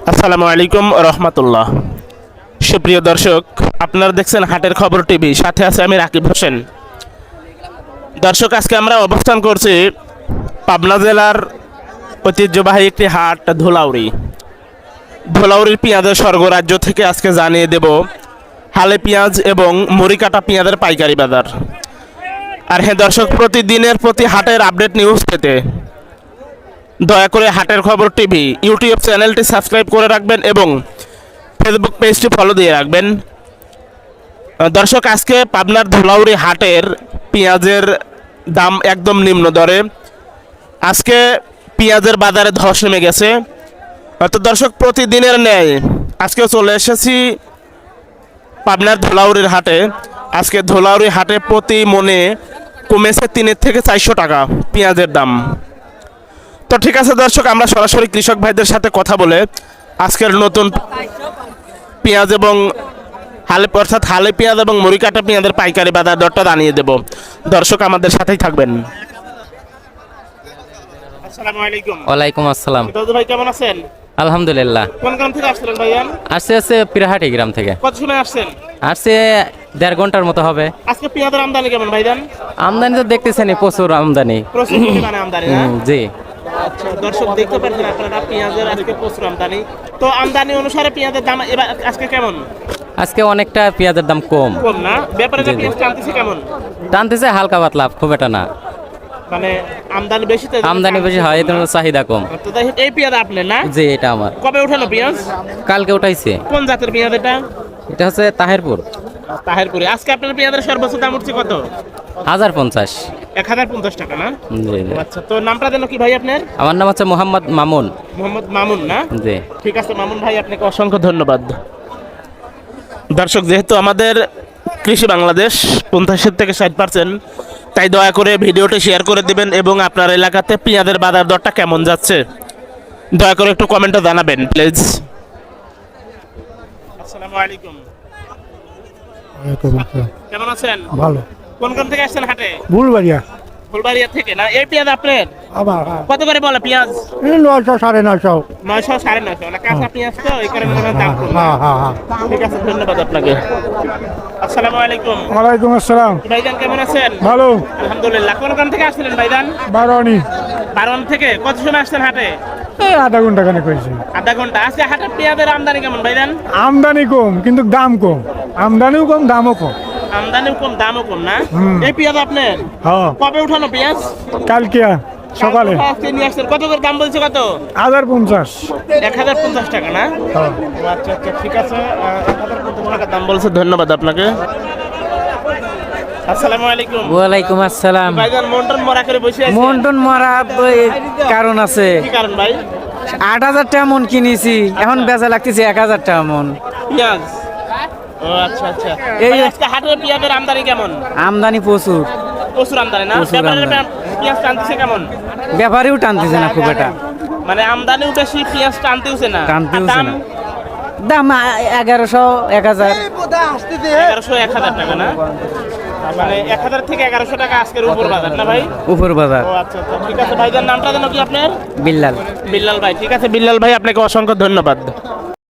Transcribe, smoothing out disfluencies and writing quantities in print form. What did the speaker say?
আসসালামু আলাইকুম রহমতুল্লাহ। সুপ্রিয় দর্শক, আপনারা দেখছেন হাটের খবর টিভি, সাথে আছে আমি রাকিব হোসেন। দর্শক, আজকে আমরা অবস্থান করছি পাবনা জেলার ঐতিহ্যবাহী একটি হাট ধুলাউড়ির পেঁয়াজের স্বর্গরাজ্য থেকে আজকে জানিয়ে দেব হালে পেঁয়াজ এবং মুড়ি কাটা পেঁয়াজের পাইকারি বাজার। আর হ্যাঁ দর্শক, প্রতিদিনের প্রতি হাটের আপডেট নিউজ পেতে দয়া করে হাটের খবর টিভি ইউটিউব চ্যানেলটি সাবস্ক্রাইব করে রাখবেন এবং ফেসবুক পেজটি ফলো দিয়ে রাখবেন। দর্শক, আজকে পাবনার ধুলাউড়ি হাটের পেঁয়াজের দাম একদম নিম্ন দরে। আজকে পেঁয়াজের বাজারে ধস নেমে গেছে। তো দর্শক, প্রতিদিনের ন্যায় আজকেও চলে এসেছি পাবনার ধুলাউড়ির হাটে। আজকে ধুলাউড়ি হাটে প্রতি মনে কমেছে 3 থেকে 400 টাকা পেঁয়াজের দাম। তো ঠিক আছে দর্শক, আমরা সরাসরি কৃষক ভাইদের সাথে কথা বলে আজকের নতুন পেঁয়াজ এবং হালে পেঁয়াজ এবং মুড়ি কাটা পেঁয়াজের পাইকারি বাজার দরটা জানিয়ে দেব। দর্শক, আমাদের সাথেই থাকবেন। আসসালামু আলাইকুম। ওয়ালাইকুম আসসালাম। দাদু ভাই কেমন আছেন? আলহামদুলিল্লাহ। কোন গ্রাম থেকে আসছেন ভাইয়ান? আসছে পিরাহাটি গ্রাম থেকে। কত সময় আসছেন? আসছে 1.5 ঘন্টার মতো হবে। আজকে পেঁয়াজের আমদানি কেমন ভাইজান? আমদানি তো দেখতেছেনই, প্রচুর আমদানি। প্রচুর পরিমাণে আমদানি না? জি। আচ্ছা দর্শক, দেখতে পাচ্ছেন আপনারা পেঁয়াজের আজকে প্রচুর আমদানি। তো আমদানি অনুসারে পেঁয়াজের দাম এবার আজকে কেমন? আজকে অনেকটা পেঁয়াজের দাম কম। কম না? ব্যাপারীরা জি, জি। পেঁয়াজ টানতেছে কেমন? টানতেছে হালকা পাতলা, খুব একটা না। মানে আমদানি বেশি তো আমদানি বেশি হয়, এর চাহিদা কম। তো যাই হোক, এই পেঁয়াজ আপনার না? জি, এটা আমার। কবে উঠানো পেঁয়াজ? কালকে উঠাইছে। কোন জাতের পেঁয়াজ এটা? এটা হচ্ছে তাহেরপুর। তাহেরপুরে। আজকে আপনার পেঁয়াজের সর্বোচ্চ দাম উঠছে কত? 1050। 1050 টাকা না? জি জি। আচ্ছা, তো নামটা যেন কি ভাই আপনার? আমার নাম হচ্ছে মোহাম্মদ মামুন। মোহাম্মদ মামুন না? জি। ঠিক আছে মামুন ভাই, আপনাকে অসংখ্য ধন্যবাদ। দর্শক, যেহেতু আমাদের কৃষি বাংলাদেশ 50 থেকে 60%, তাই দয়া করে ভিডিওটি শেয়ার করে দিবেন এবং আপনার এলাকাতে পেঁয়াজের বাজার দরটা কেমন যাচ্ছে দয়া করে একটু কমেন্টে জানাবেন প্লিজ। আসসালামু আলাইকুম। কেমন আছেন? ভালো। কোন কোন থেকে আসছেন হাটে? ভুলবাড়িয়া ফুলবাড়িয়া থেকে না? এই পেঁয়াজ আপনার আবার কত করে বলে পেঁয়াজ? 900 950। 900 950 না? কাঁচা পেঁয়াজ তো এই কারণে মনে হয় দাম কম। হ্যাঁ হ্যাঁ হ্যাঁ। ঠিক আছে, ধন্যবাদ আপনাকে। আসসালামু আলাইকুম। ওয়ালাইকুম আসসালাম। ভাইজান কেমন আছেন? ভালো। আলহামদুলিল্লাহ। কোন কোন থেকে আসছিলেন ভাইজান? বারোনি। বারণ থেকে। কত সময় আসছেন হাটে? এই আধা ঘন্টা খানে করেছি। আধা ঘন্টা। আজকে হাটে পেঁয়াজের আমদানি কেমন ভাইজান? আমদানি কম কিন্তু দাম কম। আমদানিও কম, দামও কম। আমদানিও কম, দামও কম না? হুম। এই পেঁয়াজ আপনার হ্যাঁ, কবে উঠানো পেঁয়াজ? কালকে সকালে। আজকে নিয়ে আসছেন। কত করে দাম বলছে? কত? 1050। 1050 টাকা না? হ্যাঁ। ও আচ্ছা আচ্ছা, ঠিক আছে। 1050 টাকা দাম বলছে। ধন্যবাদ আপনাকে। আসসালামু আলাইকুম। ওয়ালাইকুম আসসালাম। ভাইজান মন্টন মরা করে বসে আছেন। মন্টন মারা কারণ আছে। কি কারণ ভাই? 8000 টাকা মন কিনেছি, এখন বেচা লাগতেছে 1000 টাকা মন। পেঁয়াজ। ও আচ্ছা আচ্ছা। এই- ভাই, আজকে হাটের পেঁয়াজের আমদানি কেমন? আমদানি প্রচুর। প্রচুর আমদানি না? প্রচুর ব্যাপারীরা আমদানি। পেঁয়াজ টানতেছে কেমন? ব্যাপারেও টানতেছে না খুব একটা। মানে আমদানিও বেশি, পেঁয়াজ টানতেছে না। টানতেছে আর দাম? না। দাম 1100 1000। 1100 1000 টাকা না? মানে 1000 থেকে 1100 টাকা আজকের উপর বাজার না ভাই? উপর বাজার। ও আচ্ছা আচ্ছা, ঠিক আছে। ভাইজান নামটা যেন কি আপনার? বিল্লাল। বিল্লাল ভাই। ঠিক আছে বিল্লাল ভাই, আপনাকে অসংখ্য ধন্যবাদ।